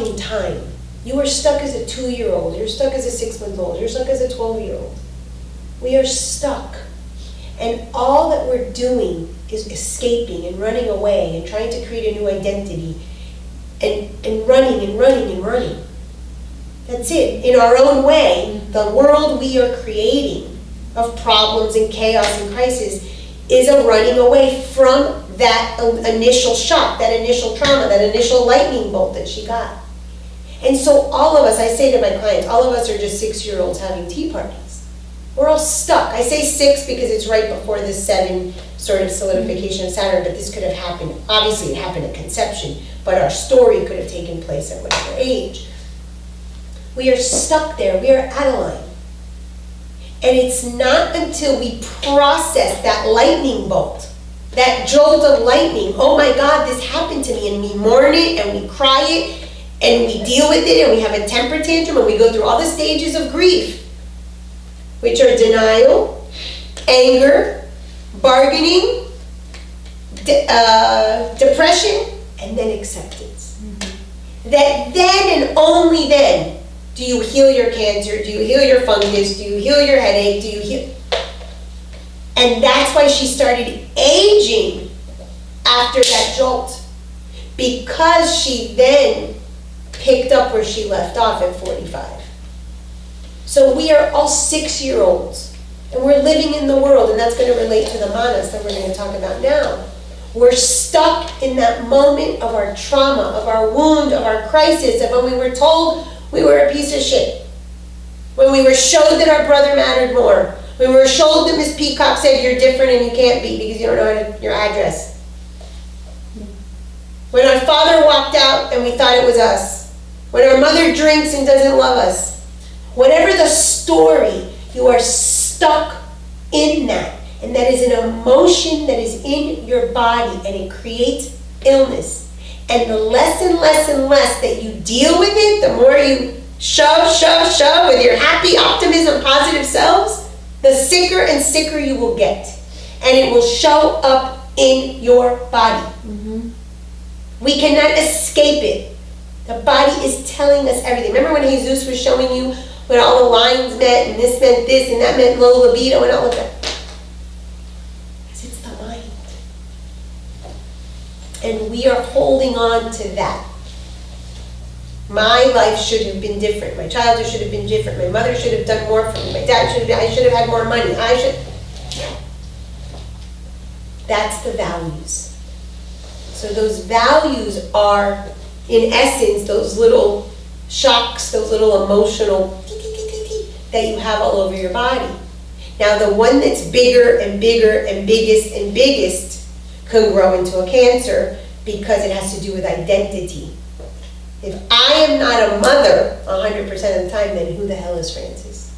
in time. You are stuck as a 2-year-old. You're stuck as a 6-month-old. You're stuck as a 12-year-old. We are stuck. And all that we're doing is escaping and running away and trying to create a new identity and running and running and running. That's it. In our own way, the world we are creating of problems and chaos and crisis is a running away from that initial shock, that initial trauma, that initial lightning bolt that she got. And so all of us, I say to my clients, all of us are just 6-year-olds having tea parties. We're all stuck. I say 6 because it's right before the 7 sort of solidification of Saturn, but this could have happened. Obviously it happened at conception, but our story could have taken place at whatever age. We are stuck there. We are out of line. And it's not until we process that lightning bolt, that jolt of lightning, oh my God, this happened to me, and we mourn it, and we cry it, and we deal with it, and we have a temper tantrum, and we go through all the stages of grief, which are denial, anger, bargaining, depression, and then acceptance. Mm-hmm. That then and only then do you heal your cancer, do you heal your fungus, do you heal your headache, do you heal? And that's why she started aging after that jolt, because she then picked up where she left off at 45. So we are all 6-year-olds, and we're living in the world, and that's going to relate to the manas that we're going to talk about now. We're stuck in that moment of our trauma, of our wound, of our crisis, of when we were told we were a piece of shit. When we were showed that our brother mattered more. When we were showed that Miss Peacock said you're different and you can't be because you don't know your address. When our father walked out and we thought it was us. When our mother drinks and doesn't love us. Whatever the story, you are stuck in that. And that is an emotion that is in your body, and it creates illness. And the less and less and less that you deal with it, the more you shove with your happy optimism, positive selves, the sicker and sicker you will get. And it will show up in your body. Mm-hmm. We cannot escape it. The body is telling us everything. Remember when Jesus was showing you what all the lines meant, and this meant this, and that meant low libido, and all of that? Because it's the mind. And we are holding on to that. My life should have been different. My childhood should have been different. My mother should have done more for me. My dad I should have had more money. That's the values. So those values are, in essence, those little shocks, those little emotional that you have all over your body. Now the one that's bigger and bigger and biggest can grow into a cancer because it has to do with identity. If I am not a mother 100% of the time, then who the hell is Frances?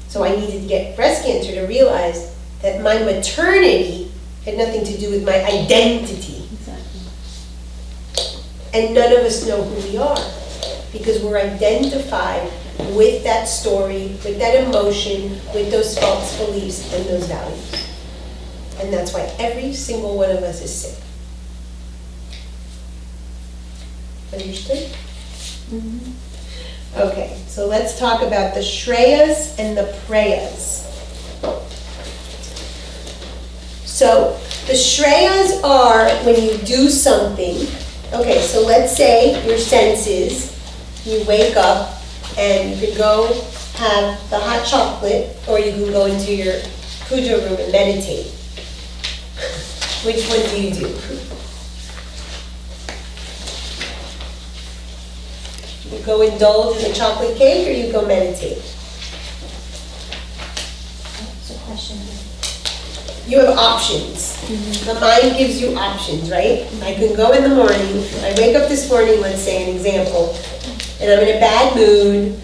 So I needed to get breast cancer to realize that my maternity had nothing to do with my identity. Exactly. And none of us know who we are because we're identified with that story, with that emotion, with those false beliefs and those values. And that's why every single one of us is sick. Understood? Mm-hmm. Okay, so let's talk about the Shreyas and the Preyas. So the Shreyas are when you do something. Okay, so let's say your senses, you wake up and you can go have the hot chocolate, or you can go into your puja room and meditate. Which one do you do? You go indulge in the chocolate cake, or you go meditate? That's a question. You have options. Mm-hmm. The mind gives you options, right? I can go in the morning. I wake up this morning, let's say an example, and I'm in a bad mood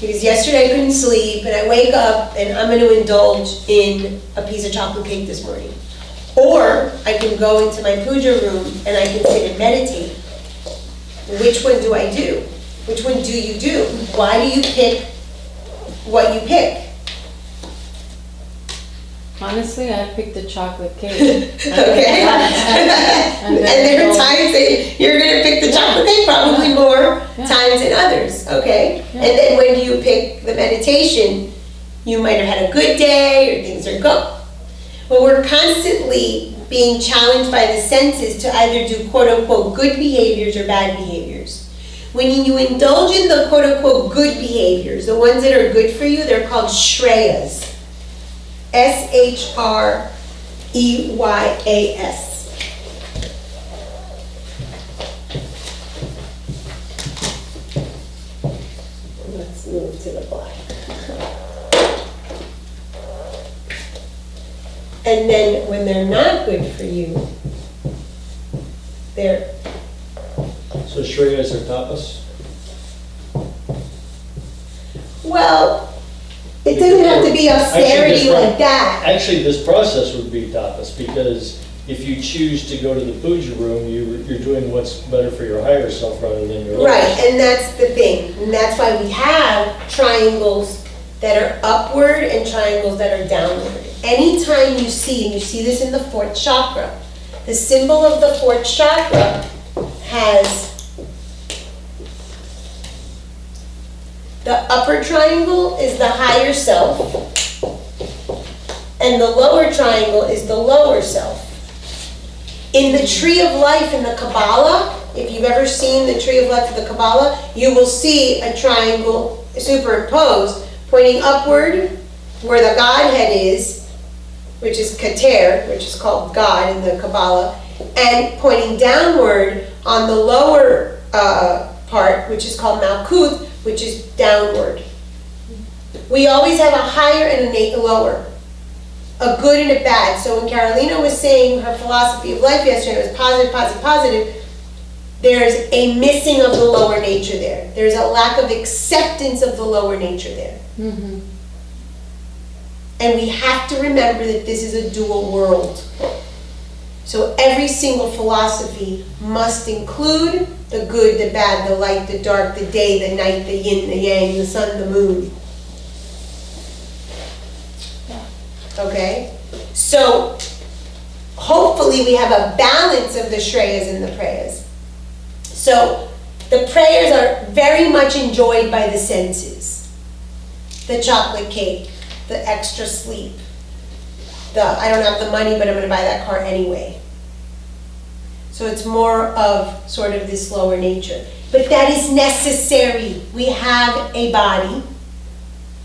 because yesterday I couldn't sleep, and I wake up and I'm going to indulge in a piece of chocolate cake this morning. Or I can go into my puja room and I can sit and meditate. Which one do I do? Which one do you do? Why do you pick what you pick? Honestly, I picked the chocolate cake. Okay. And there are times that you're going to pick the chocolate cake probably more others, okay? Yeah. And then when you pick the meditation, you might have had a good day or things are good. Well, we're constantly being challenged by the senses to either do quote-unquote good behaviors or bad behaviors. When you indulge in the quote-unquote good behaviors, the ones that are good for you, they're called Shreyas. Shreyas. Let's move to the black. And then when they're not good for you, they're, So Shreyas are tapas? well, it doesn't have to be austerity like that. Actually, this process would be tapas, because if you choose to go to the puja room, you're doing what's better for your higher self rather than your lower Right, self. and that's the thing. And that's why we have triangles that are upward and triangles that are downward. Anytime you see, and you see this in the fourth chakra, the symbol of the fourth chakra has the upper triangle is the higher self, and the lower triangle is the lower self. In the tree of life in the Kabbalah, if you've ever seen the tree of life of the Kabbalah, you will see a triangle superimposed, pointing upward where the Godhead is, which is Keter, which is called God in the Kabbalah, and pointing downward on the lower part, which is called Malkuth, which is downward. We always have a higher and a lower, a good and a bad. So when Carolina was saying her philosophy of life yesterday was positive, positive, positive, there's a missing of the lower nature there. There's a lack of acceptance of the lower nature there. Mm-hmm. And we have to remember that this is a dual world. So every single philosophy must include the good, the bad, the light, the dark, the day, the night, the yin, the yang, the sun, the moon. Okay? So hopefully we have a balance of the Shreyas and the prayers. So the prayers are very much enjoyed by the senses. The chocolate cake, the extra sleep, the I don't have the money but I'm going to buy that car anyway. So it's more of sort of this lower nature. But that is necessary. We have a body.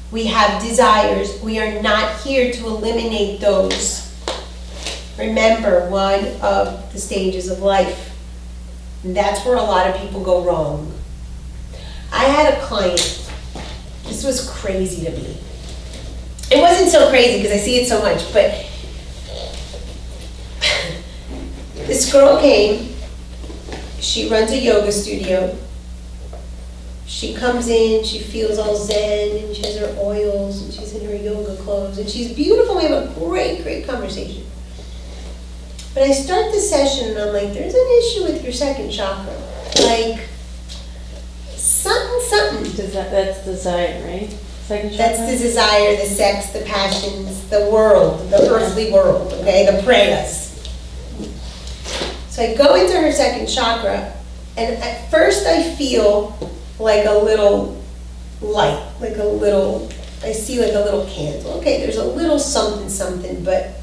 We have desires. We are not here to eliminate those. Remember, one of the stages of life. And that's where a lot of people go wrong. I had a client. This was crazy to me. It wasn't so crazy because I see it so much, but this girl came. She runs a yoga studio. She comes in, she feels all zen, and she has her oils, and she's in her yoga clothes, and she's beautiful. We have a great, great conversation. But I start the session, and I'm like, there's an issue with your second chakra. Like, something. That's desire, right? Second That's chakra? the desire, the sex, the passions, the world, the earthly world, okay, the prayas. So I go into her second chakra, and at first I feel like a little light, like a little, I see like a little candle. Okay, there's a little something, something, but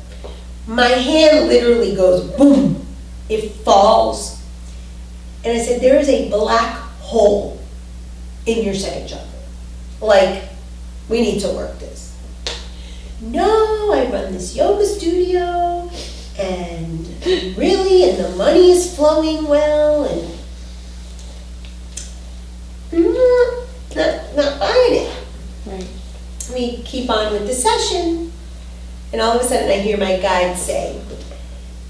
my hand literally goes boom, it falls. And I said, there is a black hole in your second chakra. Like, we need to work this. No, I run this yoga studio, and really, and the money is flowing well, and not buying it. Right. We keep on with the session, and all of a sudden I hear my guide say,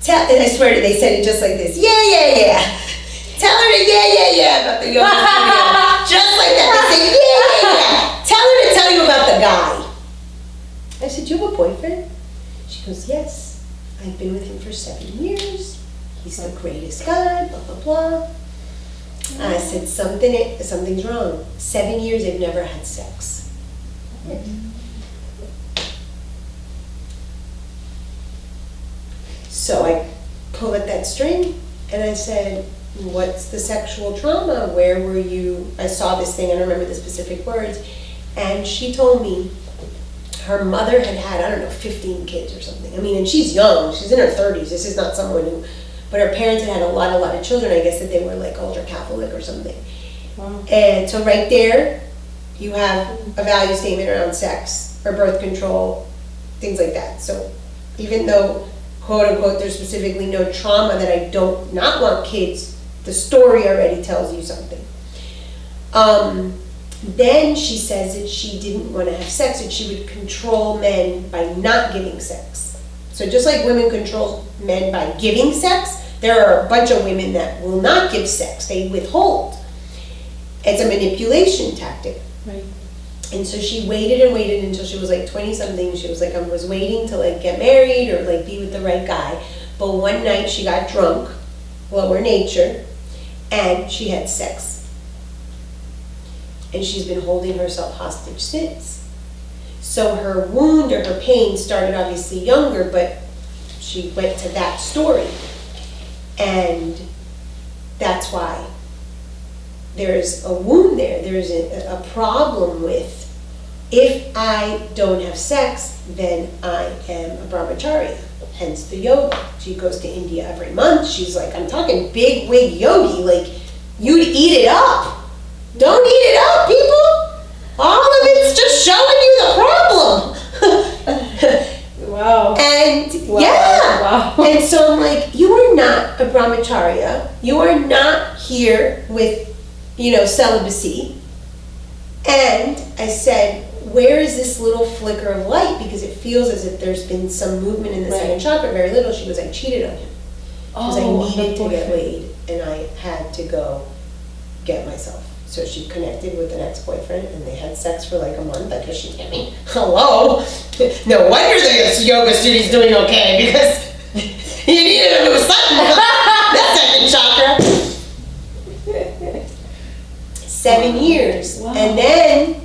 and I swear to you, they said it just like this, yeah. Tell her to yeah about the yoga studio. Just like that. They say, yeah. Tell her to tell you about the guy. I said, do you have a boyfriend? She goes, yes. I've been with him for 7 years. He's the greatest guy, blah, blah, blah. I said, something's wrong. 7 years, they've never had sex. So I pulled at that string, and I said, what's the sexual trauma? Where were you? I saw this thing, I don't remember the specific words. And she told me her mother had, I don't know, 15 kids or something. I mean, and she's young, she's in her 30s. This is not someone who, but her parents had a lot of children. I guess that they were like ultra Catholic or something. Wow. And so right there, you have a value statement around sex or birth control, things like that. So even though, quote unquote, there's specifically no trauma that I don't not want kids, the story already tells you something. Then she says that she didn't want to have sex, and she would control men by not giving sex. So just like women control men by giving sex, there are a bunch of women that will not give sex. They withhold. It's a manipulation tactic. Right. And so she waited and waited until she was like 20-something. She was like, I was waiting to like get married or like be with the right guy. But one night she got drunk, lower nature, and she had sex. And she's been holding herself hostage since. So her wound or her pain started obviously younger, but she went to that story. And that's why there's a wound there. There's a problem with, if I don't have sex, then I am a brahmacharya, hence the yoga. She goes to India every month. She's like, I'm talking big wig yogi, like you'd eat it up. Don't eat it up, people. All of it's just showing you the problem. Wow. And Wow. yeah. Wow. And so I'm like, you are not a brahmacharya. You are not here with, celibacy. And I said, where is this little flicker of light? Because it feels as if there's been some movement in the second chakra, very little. She goes, I cheated on him. Because I needed to get laid, and I had to go get myself. So she connected with an ex-boyfriend, and they had sex for like a month. I guess I mean, hello? No wonder the yoga studio's doing okay, because you needed to do something. That second chakra. 7 years. Wow. And then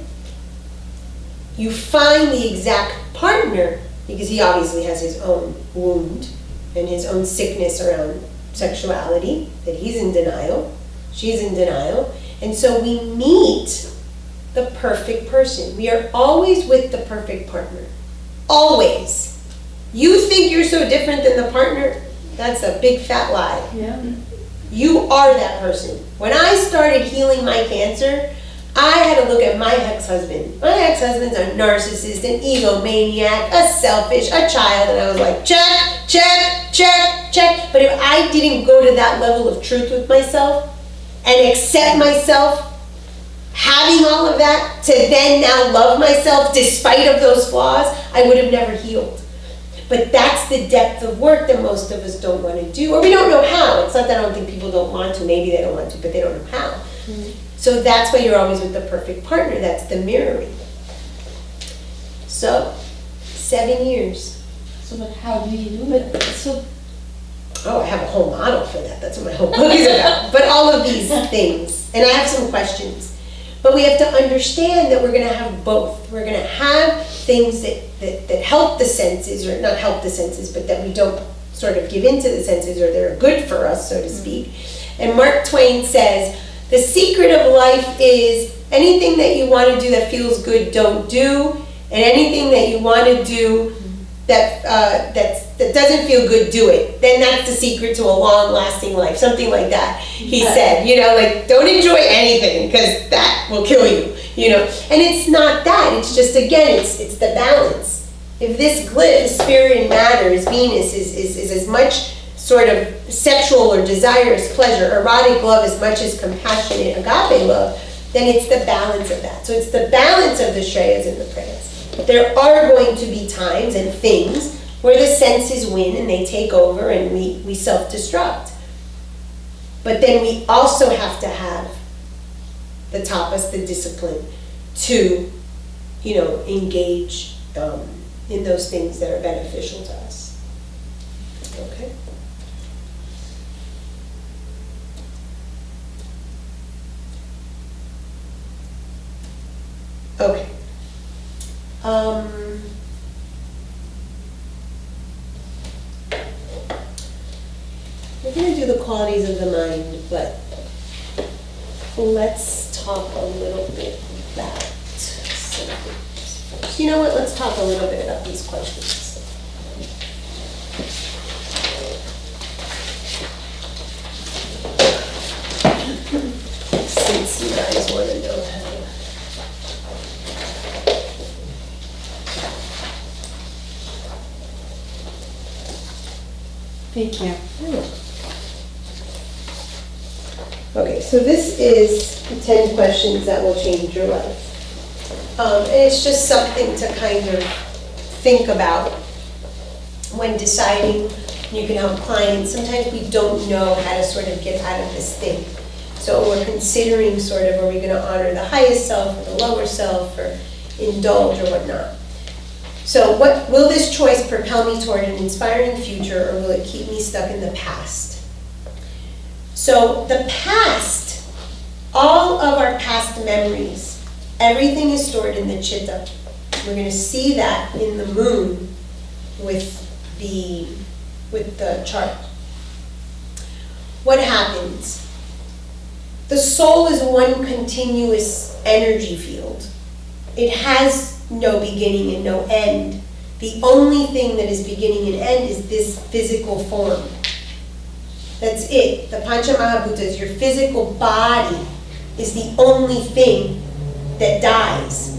you find the exact partner, because he obviously has his own wound and his own sickness around sexuality, that he's in denial, she's in denial. And so we meet the perfect person. We are always with the perfect partner. Always. You think you're so different than the partner? That's a big fat lie. Yeah. You are that person. When I started healing my cancer, I had to look at my ex-husband. My ex-husband's a narcissist, an egomaniac, a selfish, a child, and I was like, check, check, check, check. But if I didn't go to that level of truth with myself and accept myself, having all of that, to then now love myself despite of those flaws, I would have never healed. But that's the depth of work that most of us don't want to do, or we don't know how. It's not that I don't think people don't want to, maybe they don't want to, but they don't know how. Mm-hmm. So that's why you're always with the perfect partner. That's the mirroring. So, 7 years. So, but how do you do it? So, oh, I have a whole model for that. That's what my whole book is about. But all of these things, and I have some questions. But we have to understand that we're going to have both. We're going to have things that help the senses, or not help the senses, but that we don't sort of give into the senses, or they're good for us, so to speak. And Mark Twain says, the secret of life is anything that you want to do that feels good, don't do. And anything that you want to do that doesn't feel good, do it. Then that's the secret to a long-lasting life. Something like that, he said. Like, don't enjoy anything, because that will kill you. And it's not that. It's just, again, it's the balance. If this glyph, spirit and matter, is Venus, is as much sort of sexual or desirous pleasure, erotic love as much as compassionate agape love, then it's the balance of that. So it's the balance of the Shreyas and the Prayas. There are going to be times and things where the senses win and they take over and we self-destruct. But then we also have to have the tapas, the discipline, to, engage in those things that are beneficial to us. Okay? Okay. We're going to do the qualities of the mind but let's talk a little bit about something. You know what, let's talk a little bit about these questions. Since you guys want to know how to. Thank you. Okay, so this is 10 questions that will change your life. And it's just something to kind of think about when deciding. You can help clients. Sometimes we don't know how to sort of get out of this thing. So we're considering sort of, are we going to honor the highest self or the lower self or indulge or whatnot? So what will this choice propel me toward an inspiring future, or will it keep me stuck in the past? So the past, all of our past memories, everything is stored in the chitta. We're going to see that in the moon with the chart. What happens? The soul is one continuous energy field. It has no beginning and no end. The only thing that is beginning and end is this physical form. That's it. The Pancha Mahabhutas, your physical body, is the only thing that dies.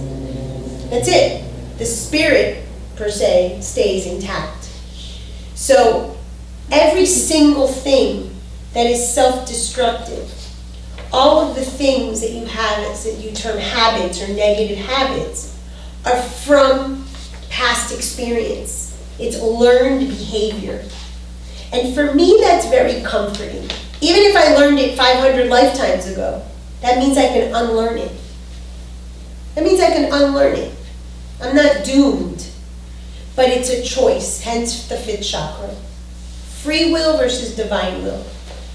That's it. The spirit, per se, stays intact. So every single thing that is self-destructive, all of the things that you have that you term habits or negative habits, are from past experience. It's learned behavior. And for me, that's very comforting. Even if I learned it 500 lifetimes ago, that means I can unlearn it. That means I can unlearn it. I'm not doomed. But it's a choice, hence the 5th chakra. Free will versus divine will.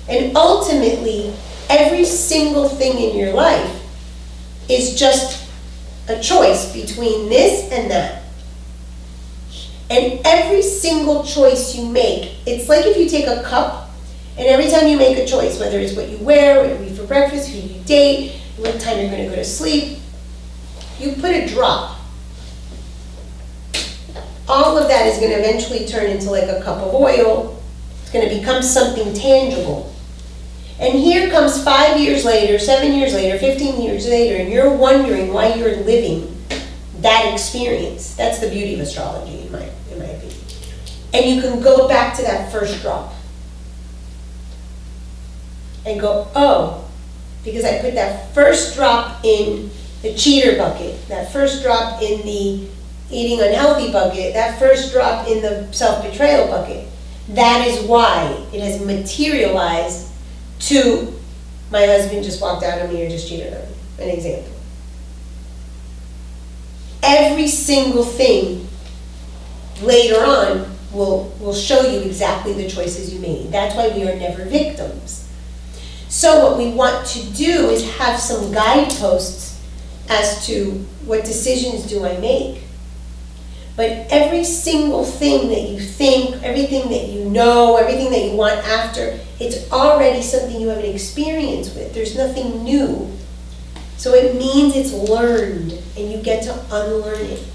And ultimately, every single thing in your life is just a choice between this and that. And every single choice you make, it's like if you take a cup, and every time you make a choice, whether it's what you wear, what you eat for breakfast, who you date, what time you're going to go to sleep, you put a drop. All of that is going to eventually turn into like a cup of oil. It's going to become something tangible. And here comes 5 years later, 7 years later, 15 years later, and you're wondering why you're living that experience. That's the beauty of astrology, in my opinion. And you can go back to that first drop and go, oh, because I put that first drop in the cheater bucket, that first drop in the eating unhealthy bucket, that first drop in the self-betrayal bucket. That is why it has materialized to my husband just walked out on me or just cheated on me, an example. Every single thing later on will show you exactly the choices you made. That's why we are never victims. So what we want to do is have some guideposts as to what decisions do I make. But every single thing that you think, everything that you know, everything that you want after, it's already something you have an experience with. There's nothing new. So it means it's learned, and you get to unlearn it.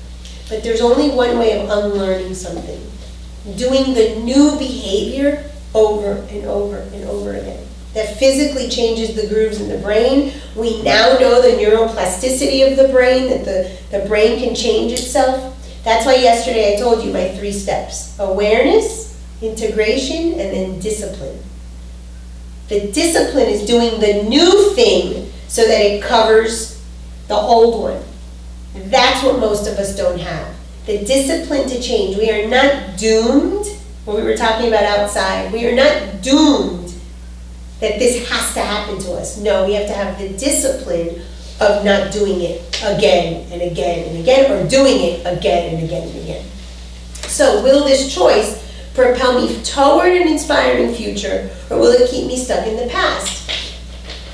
But there's only one way of unlearning something. Doing the new behavior over and over and over again. That physically changes the grooves in the brain. We now know the neuroplasticity of the brain, that the brain can change itself. That's why yesterday I told you my 3 steps. Awareness, integration, and then discipline. The discipline is doing the new thing so that it covers the old one. That's what most of us don't have. The discipline to change. We are not doomed, what we were talking about outside. We are not doomed that this has to happen to us. No, we have to have the discipline of not doing it again and again and again, or doing it again and again and again. So will this choice propel me toward an inspiring future, or will it keep me stuck in the past?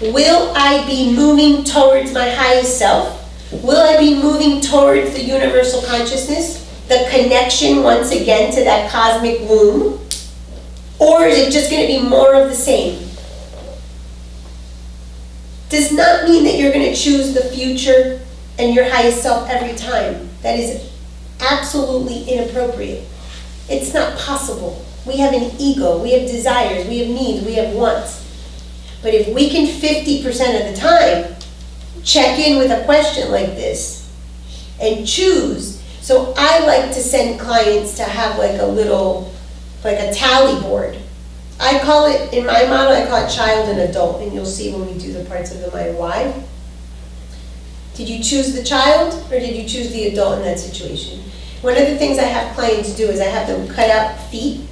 Will I be moving towards my highest self? Will I be moving towards the universal consciousness, the connection once again to that cosmic womb? Or is it just going to be more of the same? does not mean that you're gonna choose the future and your highest self every time. That is absolutely inappropriate. It's not possible. We have an ego, we have desires, we have needs, we have wants. But if we can 50% of the time check in with a question like this and choose. So I like to send clients to have like a little, like a tally board. I call it, in my model, I call it child and adult, and you'll see when we do the parts of the mind why. Did you choose the child or did you choose the adult in that situation? One of the things I have clients do is I have them cut out feet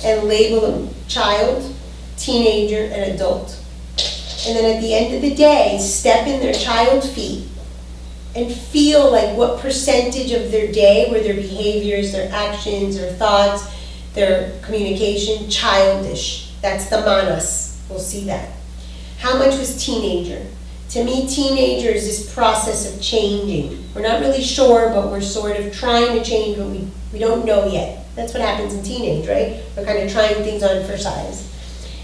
and label them child, teenager, and adult. And then at the end of the day, step in their child feet and feel like what percentage of their day were their behaviors, their actions, their thoughts, their communication, childish. That's the manas. We'll see that. How much was teenager? To me, teenager is this process of changing. We're not really sure, but we're sort of trying to change, but we don't know yet. That's what happens in teenage, right? We're kind of trying things on for size.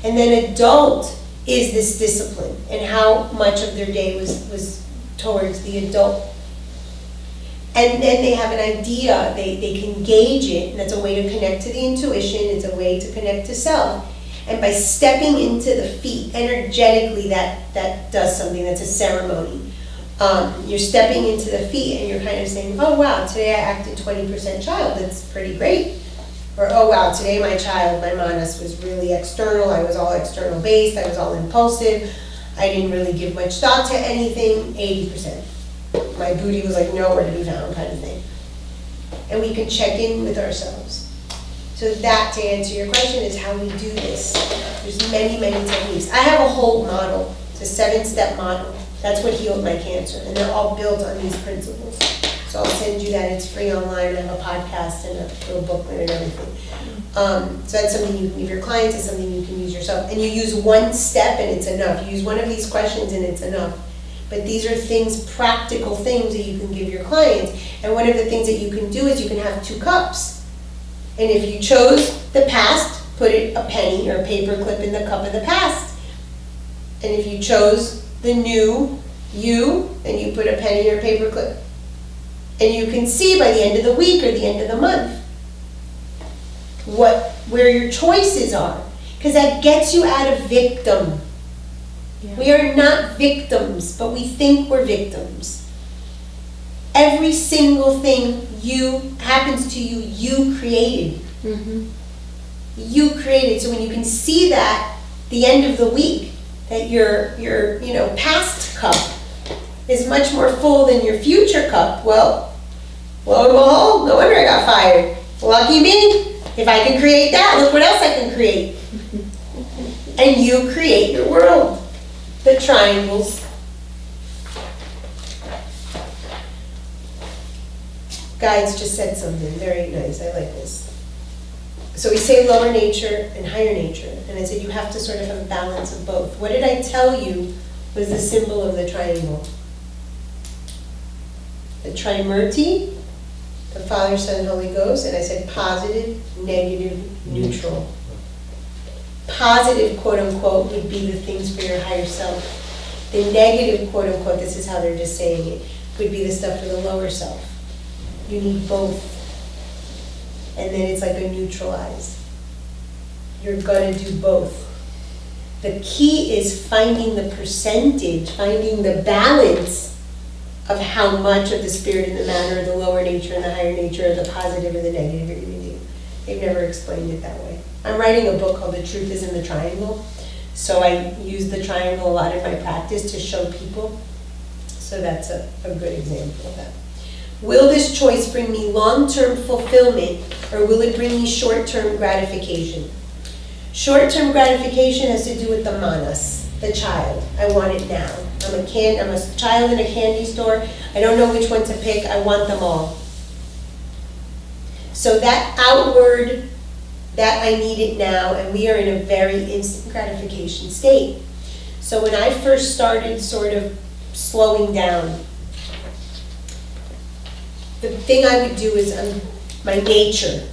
And then adult is this discipline and how much of their day was towards the adult. And then they have an idea, they can gauge it, and that's a way to connect to the intuition, it's a way to connect to self. And by stepping into the feet, energetically that does something, that's a ceremony. You're stepping into the feet and you're kind of saying, oh wow, today I acted 20% child, that's pretty great. Or, oh wow, today my child, my manas was really external, I was all external based, I was all impulsive, I didn't really give much thought to anything, 80%. My booty was like nowhere to be found, kind of thing. And we can check in with ourselves. So that, to answer your question, is how we do this. There's many, many techniques. I have a whole model, it's a 7-step model. That's what healed my cancer, and they're all built on these principles. So I'll send you that, it's free online, I have a podcast and a little booklet and everything. So that's something you can give your clients, it's something you can use yourself. And you use one step and it's enough. You use one of these questions and it's enough. But these are things, practical things that you can give your clients. And one of the things that you can do is you can have 2 cups. And if you chose the past, put a penny or a paper clip in the cup of the past. And if you chose the new you, then you put a penny or a paper clip. And you can see by the end of the week or the end of the month where your choices are. Because that gets you out of victim. Yeah. We are not victims, but we think we're victims. Every single thing happens to you, you created. Mm-hmm. You created. So when you can see that, the end of the week, that your past cup is much more full than your future cup, well, lo and behold, no wonder I got fired. Lucky me. If I can create that, look what else I can create. And you create your world. The triangles. Guides just said something very nice. I like this. So we say lower nature and higher nature. And I said you have to sort of have a balance of both. What did I tell you was the symbol of the triangle? The Trimurti, the Father, Son, Holy Ghost, and I said positive, negative, neutral. Positive, quote unquote, would be the things for your higher self. The negative, quote unquote, this is how they're just saying it, would be the stuff for the lower self. You need both. And then it's like a neutralize. You're gonna do both. The key is finding the percentage, finding the balance of how much of the spirit and the matter, or the lower nature and the higher nature, or the positive or the negative you're going to do. They've never explained it that way. I'm writing a book called The Truth is in the Triangle. So I use the triangle a lot in my practice to show people. So that's a good example of that. Will this choice bring me long-term fulfillment, or will it bring me short-term gratification? Short-term gratification has to do with the manas, the child. I want it now. I'm a child in a candy store. I don't know which one to pick. I want them all. So that outward, that I need it now, and we are in a very instant gratification state. So when I first started sort of slowing down, the thing I would do is my nature,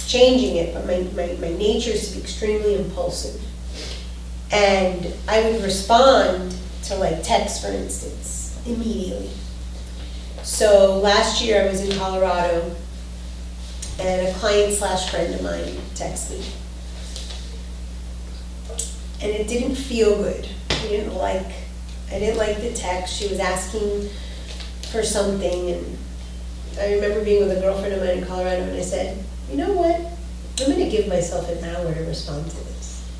changing it, but my nature is to be extremely impulsive. And I would respond to like text, for instance, immediately. So last year I was in Colorado and a client / friend of mine texted me. And it didn't feel good. I didn't like the text. She was asking for something, and I remember being with a girlfriend of mine in Colorado, and I said, you know what? I'm gonna give myself an hour to respond to this.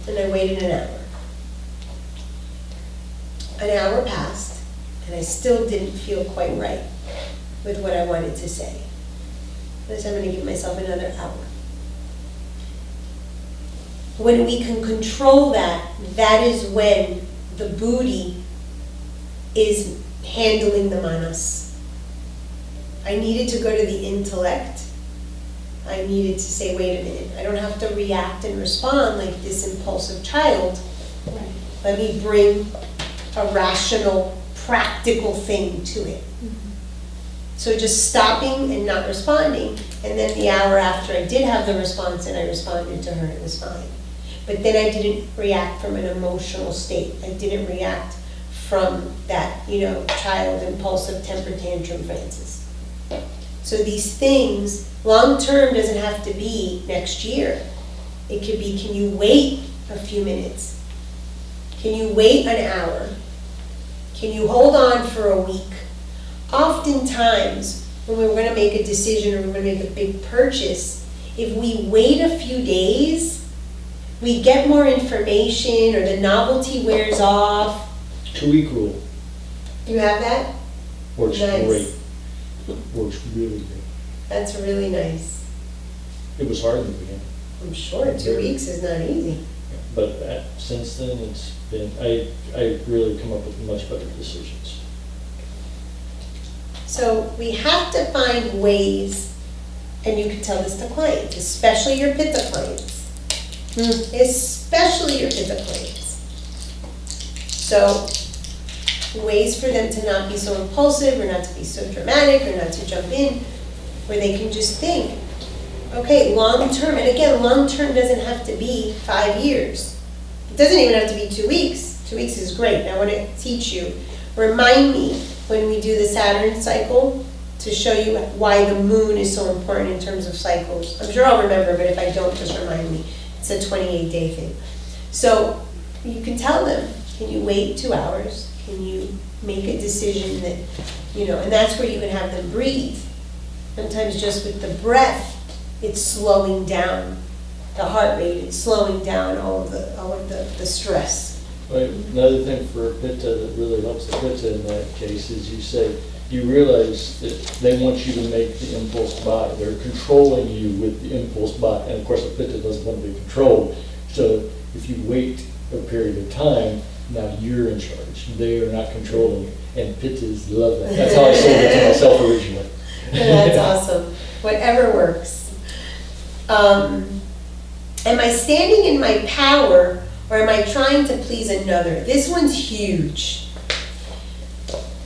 And I waited an hour. An hour passed, and I still didn't feel quite right with what I wanted to say. I said, I'm gonna give myself another hour. When we can control that, that is when the booty is handling them on us. I needed to go to the intellect. I needed to say, wait a minute, I don't have to react and respond like this impulsive child. Right. Let me bring a rational, practical thing to it. So just stopping and not responding, and then the hour after I did have the response and I responded to her, it was fine. But then I didn't react from an emotional state. I didn't react from that, child impulsive temper tantrum Francis. So these things, long term doesn't have to be next year. It could be, can you wait a few minutes? Can you wait an hour? Can you hold on for a week? Oftentimes, when we're going to make a decision or we're going to make a big purchase, if we wait a few days, we get more information or the novelty wears off. 2-week rule. You have that? Works Nice. great. Works really great. That's really nice. It was hard in the beginning, I'm sure 2 weeks is not easy. but since then it's been, I really come up with much better decisions. So we have to find ways, and you can tell this to clients, especially your Pitta clients. Especially your Pitta clients. So ways for them to not be so impulsive or not to be so dramatic or not to jump in, where they can just think, okay, long term, and again, long term doesn't have to be 5 years. It doesn't even have to be 2 weeks. 2 weeks is great. I want to teach you. Remind me when we do the Saturn cycle to show you why the moon is so important in terms of cycles. I'm sure I'll remember, but if I don't, just remind me. It's a 28-day thing. So you can tell them, can you wait 2 hours? Can you make a decision that, and that's where you can have them breathe. Sometimes just with the breath, it's slowing down the heart rate, it's slowing down all of the stress. Right. Another thing for Pitta that really helps the Pitta in that case is you realize that they want you to make the impulse buy. They're controlling you with the impulse buy. And of course, a Pitta doesn't want to be controlled. So if you wait a period of time, now you're in charge. They are not controlling you. And Pittas love that. That's how I sold it to myself originally. That's awesome. Whatever works. Am I standing in my power, or am I trying to please another? This one's huge.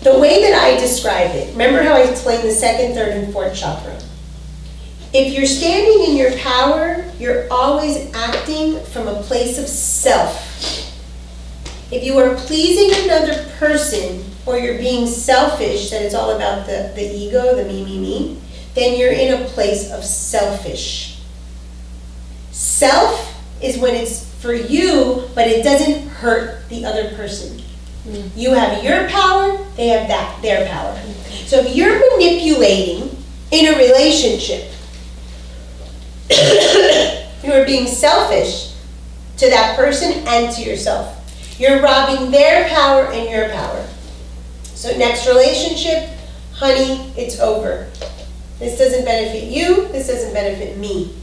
The way that I describe it, remember how I explained the second, third, and fourth chakra? If you're standing in your power, you're always acting from a place of self. If you are pleasing another person, or you're being selfish, that it's all about the ego, the me, then you're in a place of selfish. Self is when it's for you, but it doesn't hurt the other person. You have your power, they have their power. So if you're manipulating in a relationship, you are being selfish to that person and to yourself. You're robbing their power and your power. So next relationship, honey, it's over. This doesn't benefit you, this doesn't benefit me.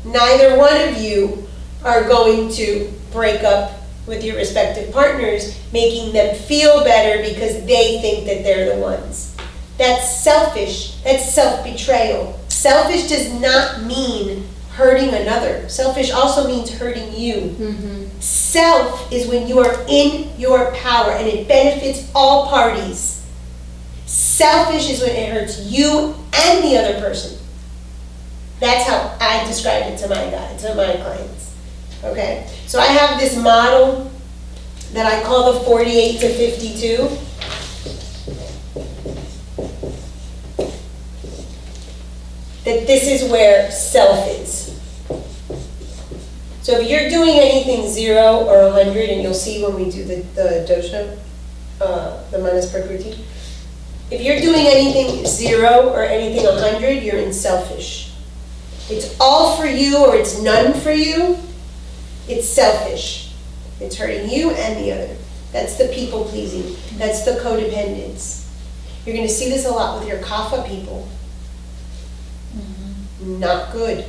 Neither one of you are going to break up with your respective partners, making them feel better because they think that they're the ones. That's selfish. That's self-betrayal. Selfish does not mean hurting another. Selfish also means hurting you. Self is when you are in your power and it benefits all parties. Selfish is when it hurts you and the other person. That's how I described it to my clients. Okay? So I have this model that I call the 48 to 52. That this is where self is. So if you're doing anything 0 or 100, and you'll see when we do the dosha, the manas prakriti, if you're doing anything 0 or anything 100, you're in selfish. It's all for you or it's none for you, it's selfish. It's hurting you and the other. That's the people pleasing. That's the codependence. You're going to see this a lot with your kapha people. Not good.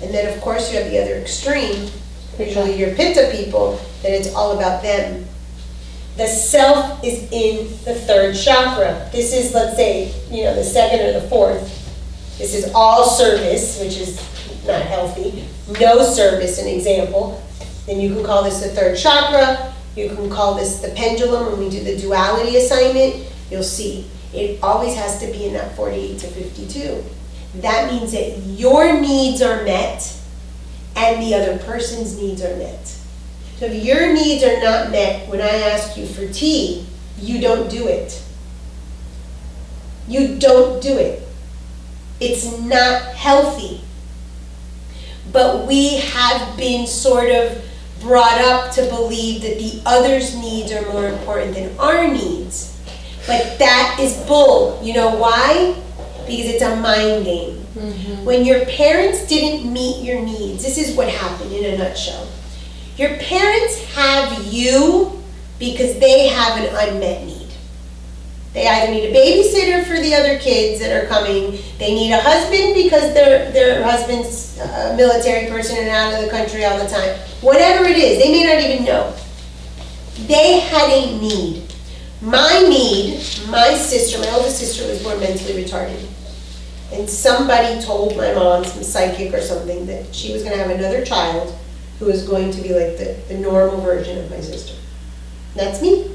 And then of course you have the other extreme, usually your pitta people, that it's all about them. The self is in the 3rd chakra. This is, let's say, the 2nd or the 4th. This is all service, which is not healthy. No service, an example. Then you can call this the 3rd chakra. You can call this the pendulum. When we do the duality assignment, you'll see it always has to be in that 48 to 52. That means that your needs are met and the other person's needs are met. So if your needs are not met when I ask you for tea, you don't do it. You don't do it. It's not healthy. But we have been sort of brought up to believe that the other's needs are more important than our needs. But that is bull. You know why? Because it's a mind game. When your parents didn't meet your needs, this is what happened in a nutshell. Your parents have you because they have an unmet need. They either need a babysitter for the other kids that are coming, they need a husband because their husband's a military person and out of the country all the time. Whatever it is, they may not even know. They had a need. My need, my oldest sister was born mentally retarded. And somebody told my mom, some psychic or something, that she was going to have another child who was going to be like the normal version of my sister. That's me.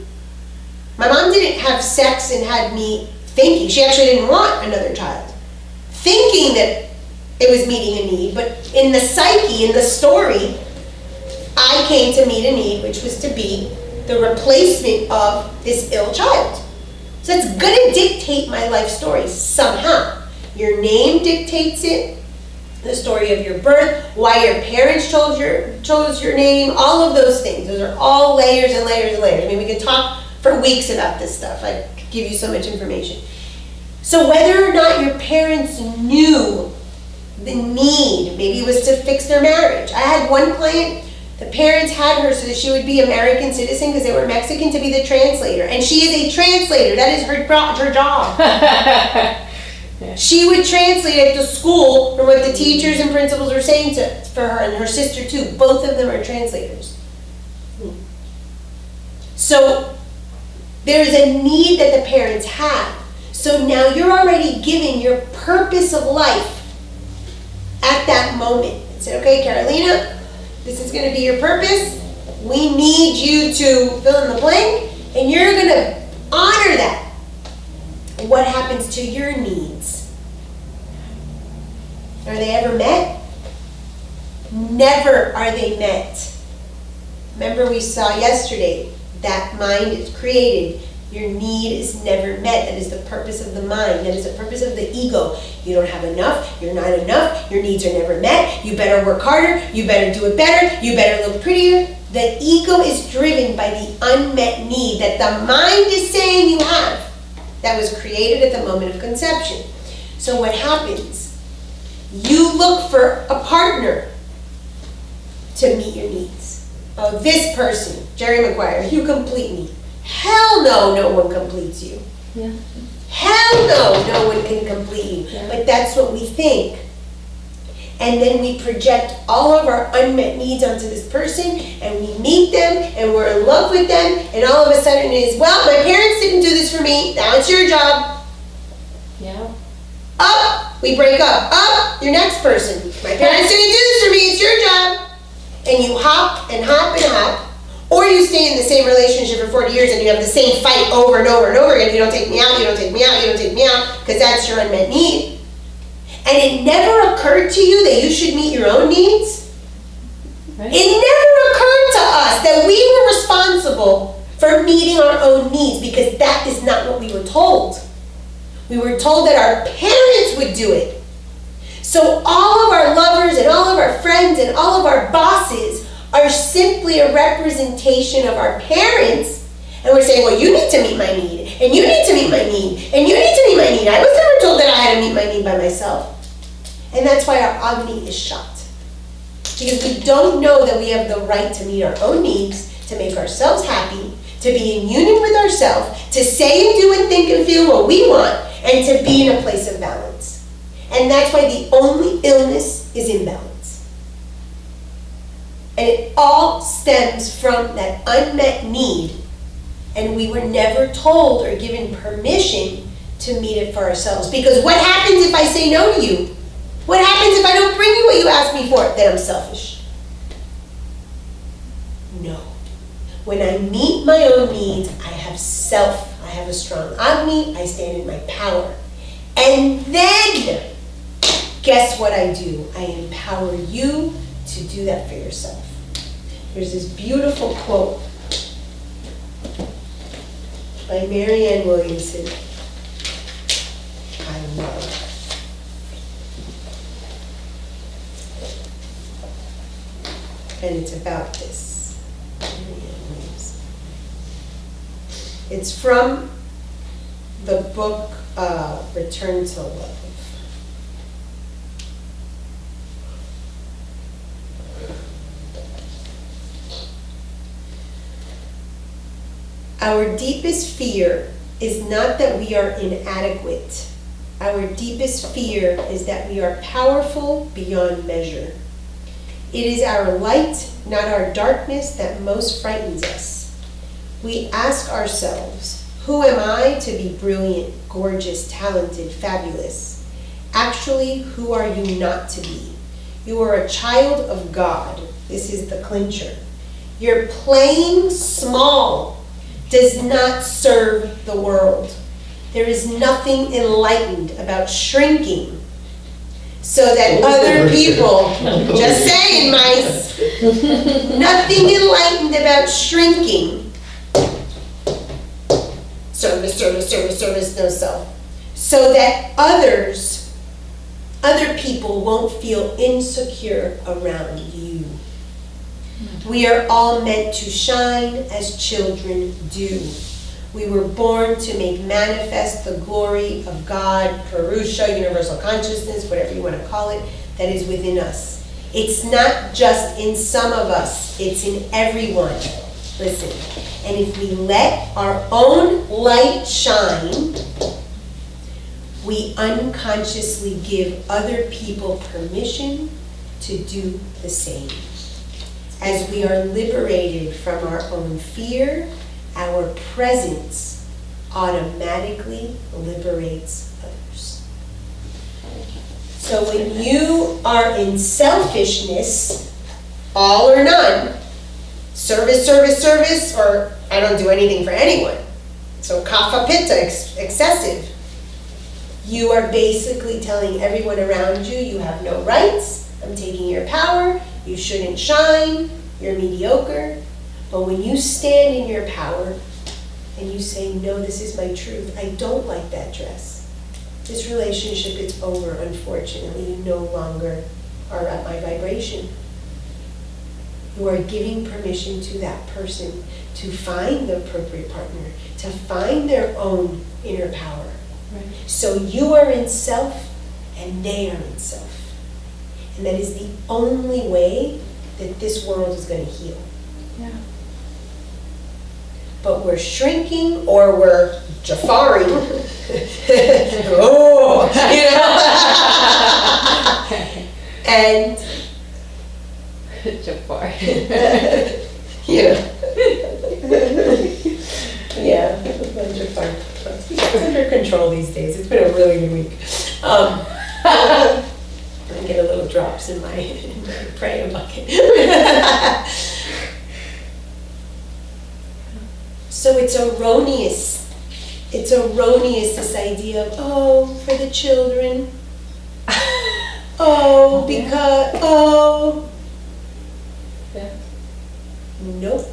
My mom didn't have sex and had me thinking. She actually didn't want another child. Thinking that it was meeting a need, but in the psyche, in the story, I came to meet a need, which was to be the replacement of this ill child. So it's going to dictate my life story somehow. Your name dictates it, the story of your birth, why your parents chose your name, all of those things. Those are all layers and layers and layers. I mean, we could talk for weeks about this stuff. I could give you so much information. So whether or not your parents knew the need, maybe it was to fix their marriage. I had one client, the parents had her so that she would be American citizen because they were Mexican, to be the translator. And she is a translator. That is her job. She would translate at the school from what the teachers and principals were saying for her, and her sister too. Both of them are translators. So there's a need that the parents have. So now you're already giving your purpose of life at that moment. I said, okay, Carolina, this is going to be your purpose. We need you to fill in the blank, and you're going to honor that. What happens to your needs? Are they ever met? Never are they met. Remember we saw yesterday, that mind is created. Your need is never met. That is the purpose of the mind. That is the purpose of the ego. You don't have enough. You're not enough. Your needs are never met. You better work harder. You better do it better. You better look prettier. The ego is driven by the unmet need that the mind is saying you have. That was created at the moment of conception. So what happens? You look for a partner to meet your needs. Oh, this person, Jerry Maguire, you complete me. Hell no, no one completes you. Yeah. Hell no, no one can complete you. Yeah. But that's what we think. And then we project all of our unmet needs onto this person, and we meet them, and we're in love with them, and all of a sudden it is, well, my parents didn't do this for me, now it's your job. Yeah. Up, we break up. Up, your next person. My parents didn't do this for me, it's your job. And you hop and hop and hop. Or you stay in the same relationship for 40 years and you have the same fight over and over and over again. You don't take me out, you don't take me out, you don't take me out, because that's your unmet need. And it never occurred to you that you should meet your own needs? Right. It never occurred to us that we were responsible for meeting our own needs, because that is not what we were told. We were told that our parents would do it. So all of our lovers and all of our friends and all of our bosses are simply a representation of our parents. And we're saying, well, you need to meet my need, and you need to meet my need, and you need to meet my need. I was never told that I had to meet my need by myself. And that's why our Agni is shot. Because we don't know that we have the right to meet our own needs, to make ourselves happy, to be in union with ourselves, to say and do and think and feel what we want, and to be in a place of balance. And that's why the only illness is imbalance. And it all stems from that unmet need. And we were never told or given permission to meet it for ourselves. Because what happens if I say no to you? What happens if I don't bring you what you asked me for? Then I'm selfish. No. When I meet my own needs, I have self. I have a strong Agni. I stand in my power. And then, guess what I do? I empower you to do that for yourself. There's this beautiful quote by Marianne Williamson. I love. And it's about this. Marianne Williamson. It's from the book Return to Love. Our deepest fear is not that we are inadequate. Our deepest fear is that we are powerful beyond measure. It is our light, not our darkness, that most frightens us. We ask ourselves, who am I to be brilliant, gorgeous, talented, fabulous? Actually, who are you not to be? You are a child of God. This is the clincher. Your playing small does not serve the world. There is nothing enlightened about shrinking so that other people, just saying, mice, nothing enlightened about shrinking. Service, service, service, service, no self. So that other people won't feel insecure around you. We are all meant to shine as children do. We were born to make manifest the glory of God, Purusha, universal consciousness, whatever you want to call it, that is within us. It's not just in some of us, it's in everyone. Listen, and if we let our own light shine, we unconsciously give other people permission to do the same. As we are liberated from our own fear, our presence automatically liberates others. So when you are in selfishness, all or none, service, service, service, or I don't do anything for anyone, so kapha pitta, excessive, you are basically telling everyone around you, you have no rights, I'm taking your power, you shouldn't shine, you're mediocre. But when you stand in your power and you say, no, this is my truth, I don't like that dress. This relationship, it's over, unfortunately. You no longer are at my vibration. You are giving permission to that person to find the appropriate partner, to find their own inner power. Right. So you are in self and they are in self. And that is the only way that this world is going to heal. Yeah. But we're shrinking or we're Jafaring. Oh, you know? And Jafar. yeah. Yeah, Jafar. It's under control these days. It's been a really good week. I get a little drops in my prayer bucket. So it's erroneous. It's erroneous, this idea of, oh, for the children. Oh, because, oh. Yeah. nope,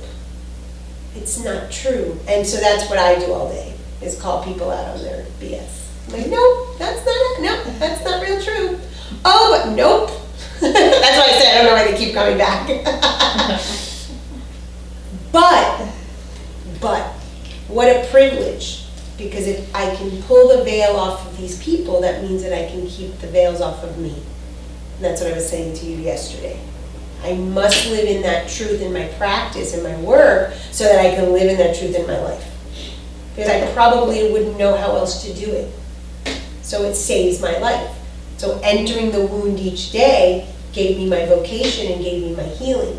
it's not true. And so that's what I do all day, is call people out on their BS. I'm like, nope, that's not real true. Oh, but nope. That's why I say I don't know why they keep coming back. But, what a privilege. Because if I can pull the veil off of these people, that means that I can keep the veils off of me. And that's what I was saying to you yesterday. I must live in that truth in my practice and my work so that I can live in that truth in my life. Because I probably wouldn't know how else to do it. So it saves my life. So entering the wound each day gave me my vocation and gave me my healing.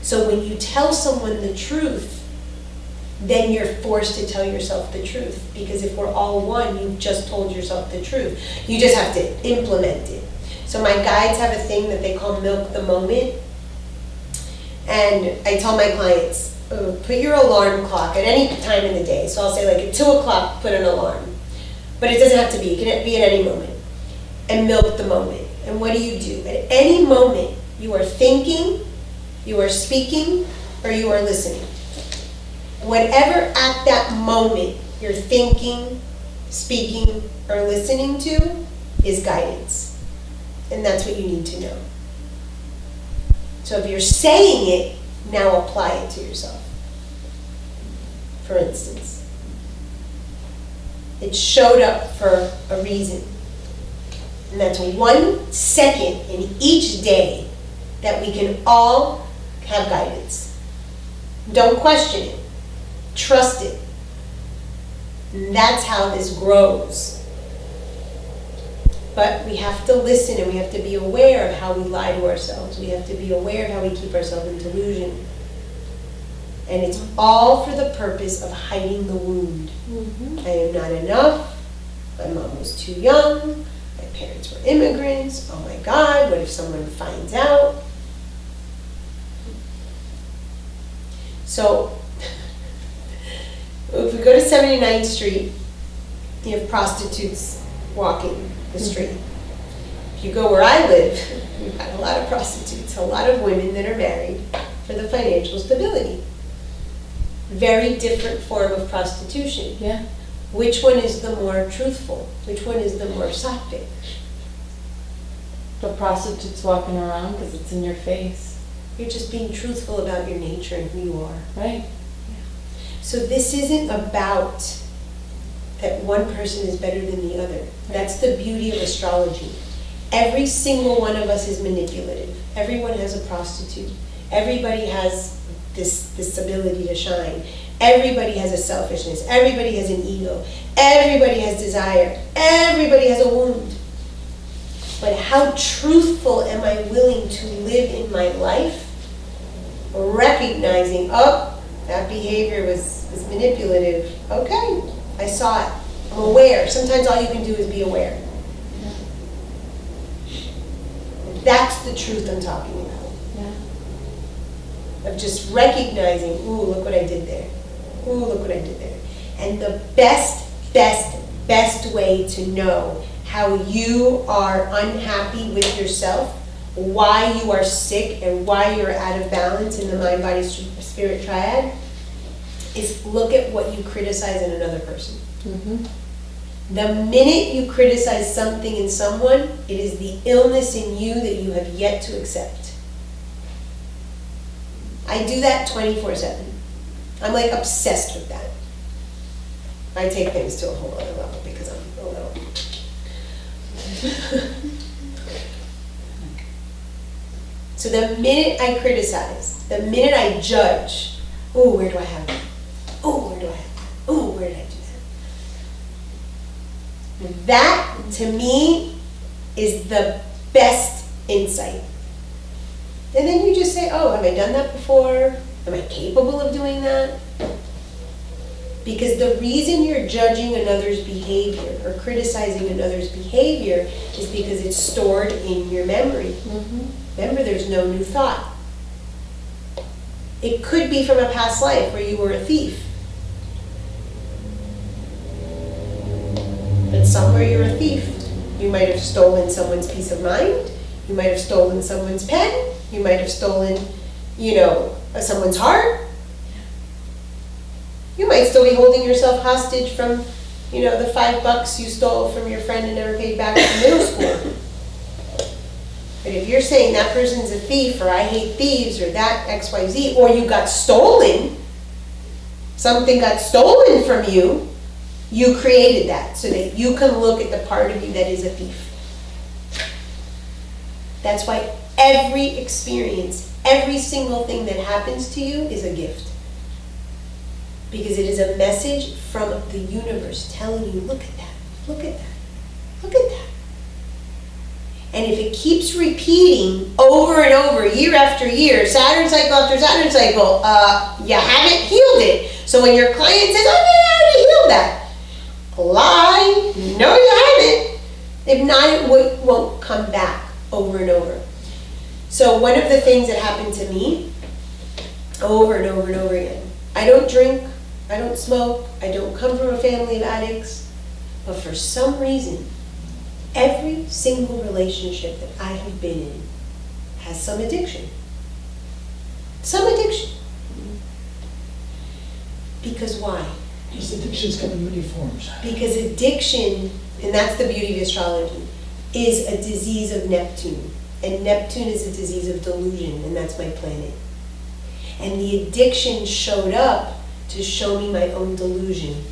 So when you tell someone the truth, then you're forced to tell yourself the truth. Because if we're all one, you've just told yourself the truth. You just have to implement it. So my guides have a thing that they call milk the moment. And I tell my clients, put your alarm clock at any time in the day. So I'll say like at 2 o'clock, put an alarm. But it doesn't have to be, it can be at any moment. And milk the moment. And what do? At any moment, you are thinking, you are speaking, or you are listening. Whatever at that moment you're thinking, speaking, or listening to is guidance. And that's what you need to know. So if you're saying it, now apply it to yourself. For instance, it showed up for a reason. And that's 1 second in each day that we can all have guidance. Don't question it. Trust it. And that's how this grows. But we have to listen and we have to be aware of how we lie to ourselves. We have to be aware of how we keep ourselves in delusion. And it's all for the purpose of hiding the wound. I am not enough. My mom was too young. My parents were immigrants. Oh my God, what if someone finds out? So, if we go to 79th Street, you have prostitutes walking the street. If you go where I live, we've got a lot of prostitutes, a lot of women that are married for the financial stability. Very different form of prostitution. Yeah. Which one is the more truthful? Which one is the more sattvic? The prostitutes walking around because it's in your face. You're just being truthful about your nature and who you are. Right. So this isn't about that one person is better than the other. That's the beauty of astrology. Every single one of us is manipulative. Everyone has a prostitute. Everybody has this ability to shine. Everybody has a selfishness. Everybody has an ego. Everybody has desire. Everybody has a wound. But how truthful am I willing to live in my life? Recognizing, oh, that behavior was manipulative. Okay, I saw it. I'm aware. Sometimes all you can do is be aware. That's the truth I'm talking about. Yeah. Of just recognizing, ooh, look what I did there. Ooh, look what I did there. And the best way to know how you are unhappy with yourself, why you are sick and why you're out of balance in the mind, body, spirit triad, is look at what you criticize in another person. The minute you criticize something in someone, it is the illness in you that you have yet to accept. I do that 24/7. I'm like obsessed with that. I take things to a whole other level because I'm a little... So the minute I criticize, the minute I judge, oh, where do I have that? Oh, where do I have that? Oh, where did I do that? That, to me, is the best insight. And then you just say, oh, have I done that before? Am I capable of doing that? Because the reason you're judging another's behavior or criticizing another's behavior is because it's stored in your memory. Remember, there's no new thought. It could be from a past life where you were a thief. But somewhere you're a thief. You might have stolen someone's peace of mind. You might have stolen someone's pen. You might have stolen, someone's heart. You might still be holding yourself hostage from, the $5 you stole from your friend and never paid back in middle school. But if you're saying that person's a thief, or I hate thieves, or that XYZ, or you got stolen, something got stolen from you, you created that so that you can look at the part of you that is a thief. That's why every experience, every single thing that happens to you is a gift. Because it is a message from the universe telling you, look at that, look at that, look at that. And if it keeps repeating over and over, year after year, Saturn cycle after Saturn cycle, you haven't healed it. So when your client says, oh, yeah, I already healed that. Lie, no, you haven't. If not, it won't come back over and over. So one of the things that happened to me, over and over and over again, I don't drink, I don't smoke, I don't come from a family of addicts, but for some reason, every single relationship that I have been in has some addiction. Some addiction. Because why? Because addictions come in many forms. Because addiction, and that's the beauty of astrology, is a disease of Neptune. And Neptune is a disease of delusion, and that's my planet. And the addiction showed up to show me my own delusion.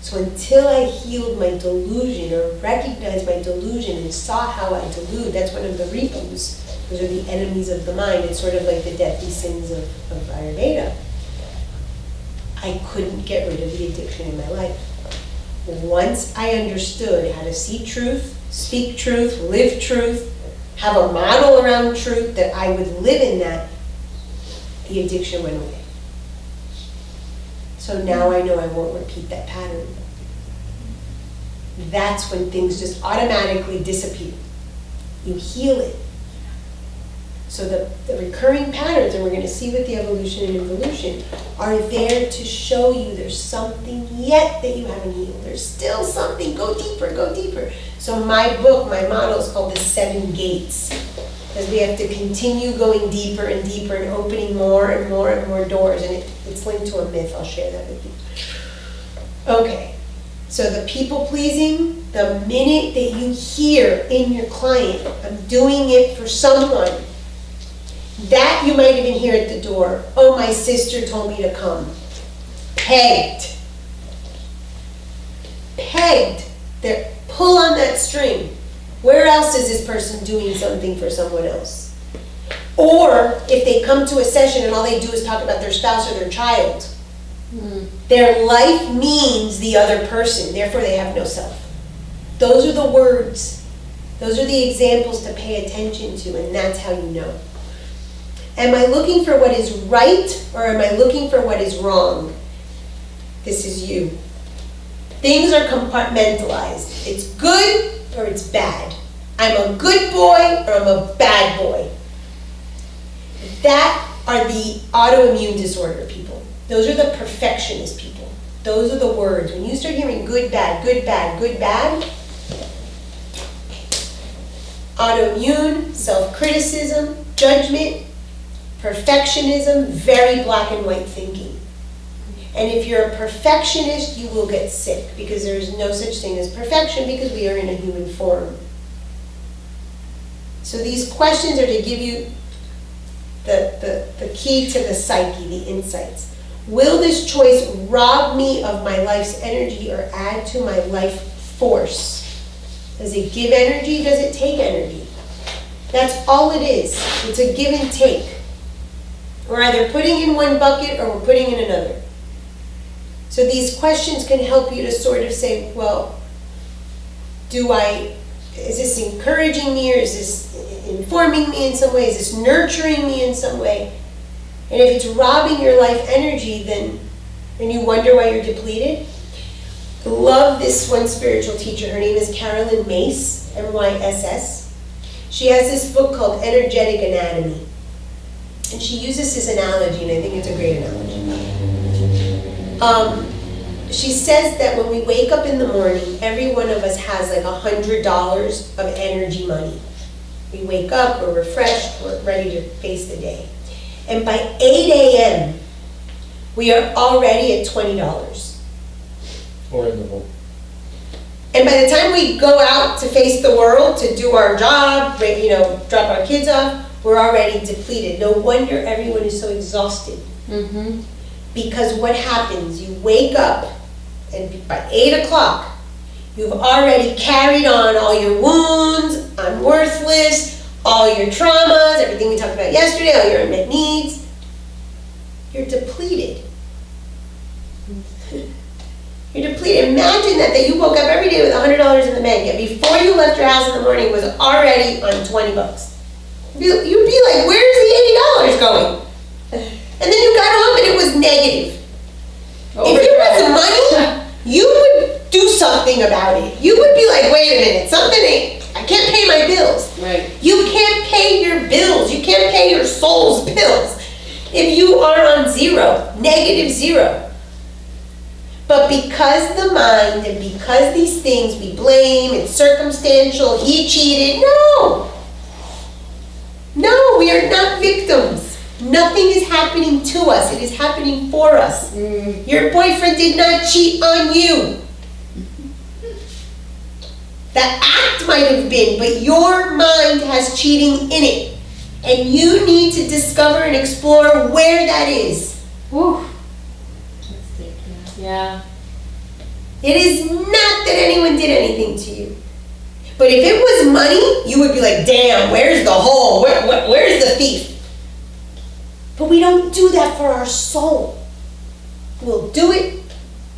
So until I healed my delusion, or recognized my delusion and saw how I delude, that's one of the ripus. Those are the enemies of the mind. It's sort of like the deadly sins of Ayurveda. I couldn't get rid of the addiction in my life. Once I understood how to see truth, speak truth, live truth, have a model around truth that I would live in that, the addiction went away. So now I know I won't repeat that pattern. That's when things just automatically disappear. You heal it. So the recurring patterns, and we're going to see with the evolution and involution, are there to show you there's something yet that you haven't healed. There's still something. Go deeper, go deeper. So my book, my model is called The 7 Gates. Because we have to continue going deeper and deeper and opening more and more and more doors. And it's linked to a myth. I'll share that with you. Okay. So the people pleasing, the minute that you hear in your client, I'm doing it for someone, that you might even hear at the door. Oh, my sister told me to come. Pegged. Pegged. They're pull on that string. Where else is this person doing something for someone else? Or if they come to a session and all they do is talk about their spouse or their child, their life means the other person, therefore they have no self. Those are the words. Those are the examples to pay attention to, and that's how you know. Am I looking for what is right, or am I looking for what is wrong? This is you. Things are compartmentalized. It's good or it's bad. I'm a good boy or I'm a bad boy. That are the autoimmune disorder people. Those are the perfectionist people. Those are the words. When you start hearing good, bad, good, bad, good, bad, autoimmune, self-criticism, judgment, perfectionism, very black and white thinking. And if you're a perfectionist, you will get sick, because there is no such thing as perfection, because we are in a human form. So these questions are to give you the key to the psyche, the insights. Will this choice rob me of my life's energy or add to my life force? Does it give energy? Does it take energy? That's all it is. It's a give and take. We're either putting in one bucket or we're putting in another. So these questions can help you to sort of say, well, is this encouraging me, or is this informing me in some way? Is this nurturing me in some way? And if it's robbing your life energy, then you wonder why you're depleted. Love this one spiritual teacher. Her name is Carolyn Mace, M-Y-S-S. She has this book called Energetic Anatomy. And she uses this analogy, and I think it's a great analogy. She says that when we wake up in the morning, every one of us has like $100 of energy money. We wake up, we're refreshed, we're ready to face the day. And by 8 a.m., we are already at $20. Or in the hole. And by the time we go out to face the world, to do our job, drop our kids off, we're already depleted. No wonder everyone is so exhausted. Mm-hmm. Because what happens, you wake up, and by 8 o'clock, you've already carried on all your wounds, I'm worthless, all your traumas, everything we talked about yesterday, all your unmet needs. You're depleted. You're depleted. Imagine that you woke up every day with $100 in the bank, and before you left your house in the morning was already on $20. You'd be like, where's the $80 going? And then you got home and it was negative. If it was money, you would do something about it. You would be like, wait a minute, I can't pay my bills. Right. You can't pay your bills. You can't pay your soul's bills if you are on zero, negative zero. But because the mind and because these things we blame, it's circumstantial, he cheated, no, we are not victims. Nothing is happening to us, it is happening for us. Your boyfriend did not cheat on you. The act might have been, but your mind has cheating in it. And you need to discover and explore where that is. Whew. Yeah. It is not that anyone did anything to you. But if it was money, you would be like, damn, where's the hole? Where's the thief? But we don't do that for our soul. We'll do it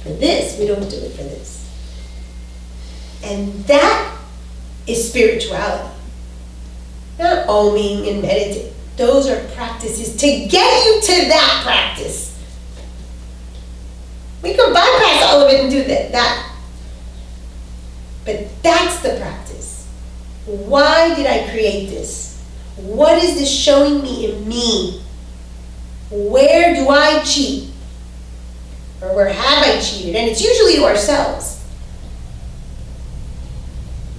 for this, we don't do it for this. And that is spirituality. Not oming and meditating. Those are practices to get you to that practice. We can bypass all of it and do that. But that's the practice. Why did I create this? What is this showing me in me? Where do I cheat? Or where have I cheated? And it's usually to ourselves.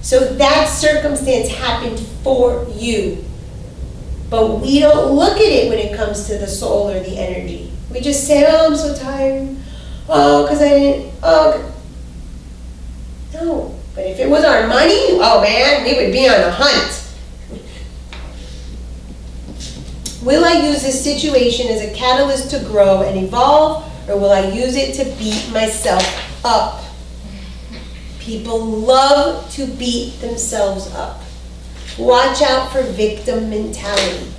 So that circumstance happened for you. But we don't look at it when it comes to the soul or the energy. We just say, oh, I'm so tired. Oh, because I didn't, oh. No, but if it was our money, oh man, we would be on a hunt. Will I use this situation as a catalyst to grow and evolve, or will I use it to beat myself up? People love to beat themselves up. Watch out for victim mentality.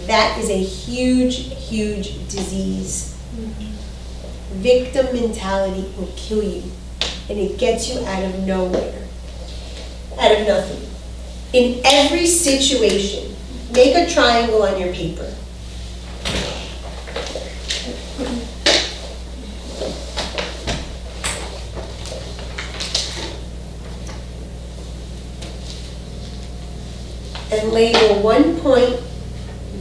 That is a huge, huge disease. Victim mentality will kill you, and it gets you out of nowhere, out of nothing. In every situation, make a triangle on your paper. And label 1 point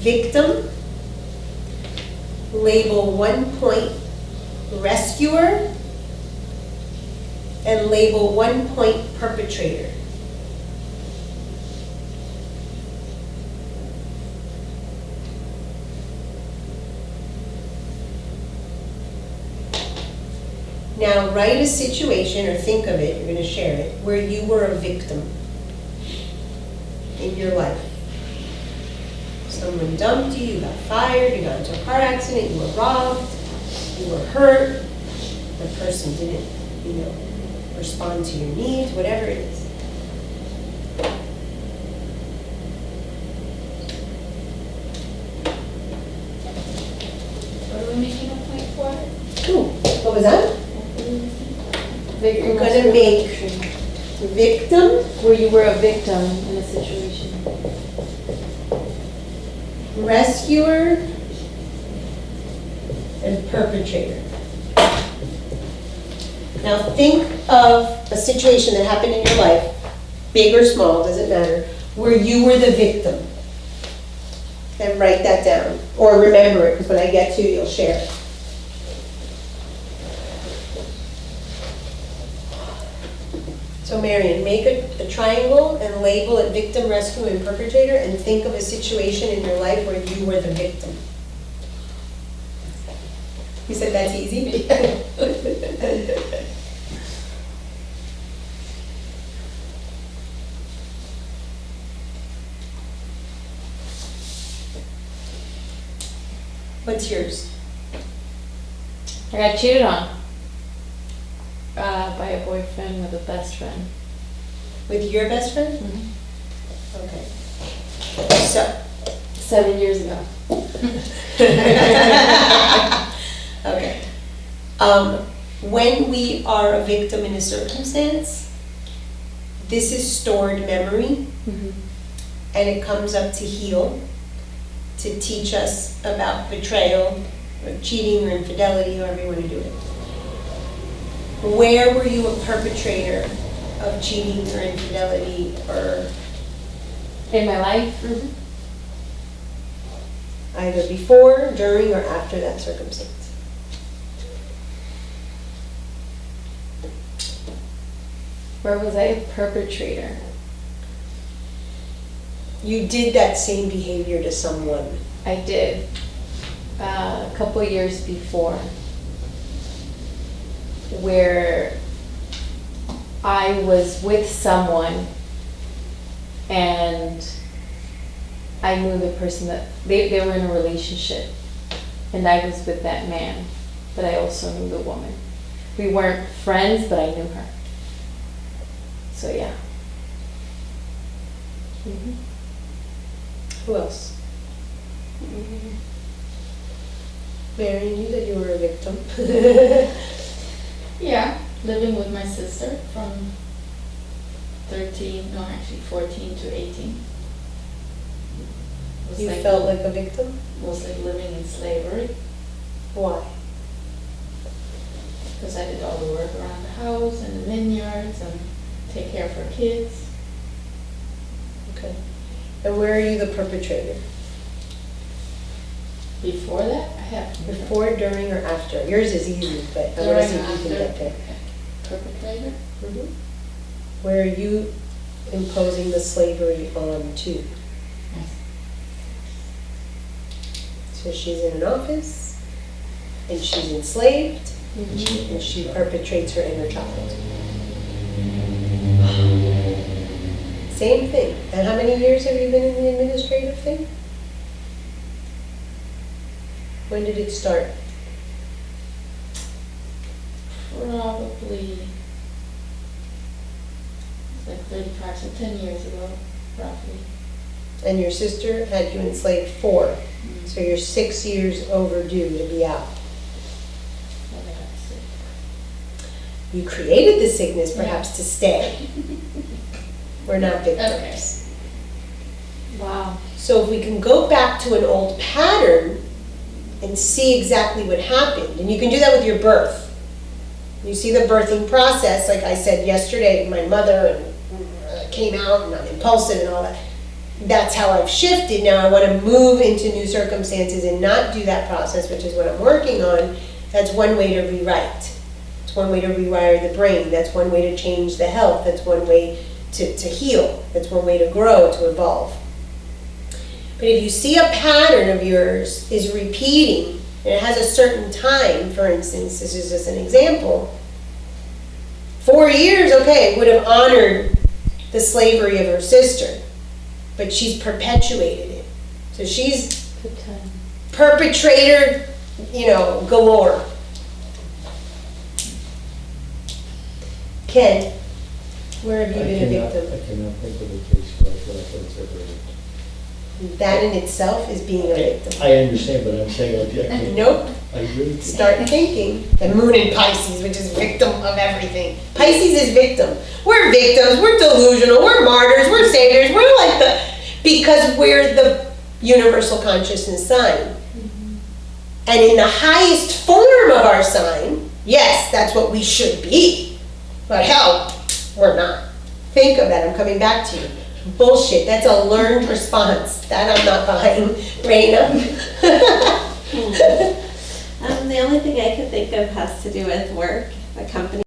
victim, label 1 point rescuer, and label 1 point perpetrator. Now write a situation, or think of it, you're going to share it, where you were a victim in your life. Someone dumped you, you got fired, you got into a car accident, you were robbed, you were hurt, the person didn't, respond to your needs, whatever it is. What are we making a point for? Ooh, what was that? You're gonna make victim, where you were a victim in a situation. rescuer, and perpetrator. Now think of a situation that happened in your life, big or small, doesn't matter, where you were the victim. And write that down, or remember it, because when I get to you, you'll share it. So Marianne, make a triangle and label it victim, rescue, and perpetrator, and think of a situation in your life where you were the victim. You said that's easy? What's yours? I got cheated on by a boyfriend with a best friend. With your best friend? Okay. So, 7 years ago. okay. When we are a victim in a circumstance, this is stored memory, and it comes up to heal, to teach us about betrayal, or cheating, or infidelity, however you want to do it. Where were you a perpetrator of cheating or infidelity or In my life? either before, during, or after that circumstance? Where was I a perpetrator? You did that same behavior to someone. I did. A couple years before, where I was with someone and I knew the person that they were in a relationship, and I was with that man, but I also knew the woman. We weren't friends, but I knew her. So yeah. Who else? Marianne, you said you were a victim. Yeah, living with my sister from 14 to 18. Was You like- felt like a victim? Was like living in slavery, Why? because I did all the work around the house and the vineyards and take care of her kids. Okay. And where are you the perpetrator? Before that, I have Before, during, or after? Yours is easy, but I want to see if you can get there. Perpetrator. Where are you imposing the slavery on to? So she's in an office, and she's enslaved, and she perpetrates her inner child. Same thing. And how many years have you been in the administrative thing? When did it start? Probably like 35, so 10 years ago, roughly. And your sister had you enslaved 4. So you're 6 years overdue to be out. When I got sick. You created the sickness perhaps to stay. We're not victims. Wow. So if we can go back to an old pattern and see exactly what happened, and you can do that with your birth. You see the birthing process, like I said yesterday, my mother came out and I'm impulsive and all that. That's how I've shifted. Now I want to move into new circumstances and not do that process, which is what I'm working on. That's one way to rewrite. It's one way to rewire the brain. That's one way to change the health. That's one way to heal. That's one way to grow, to evolve. But if you see a pattern of yours is repeating, and it has a certain time, for instance, this is just an example, 4 years, okay, would have honored the slavery of her sister, but she's perpetuated it. So she's perpetrator, galore. Ken, where have you been a victim? I cannot think of a case where I feel like I was ever a victim. That in itself is being a victim. I understand, but I'm saying like, I can't. Nope. I really can't. Start thinking. The moon in Pisces, which is victim of everything. Pisces is victim. We're victims, we're delusional, we're martyrs, we're saviors, we're because we're the universal consciousness sign. And in the highest form of our sign, yes, that's what we should be. But hell, we're not. Think of that, I'm coming back to you. Bullshit, that's a learned response. That I'm not buying. Raina? The only thing I could think of has to do with work. The company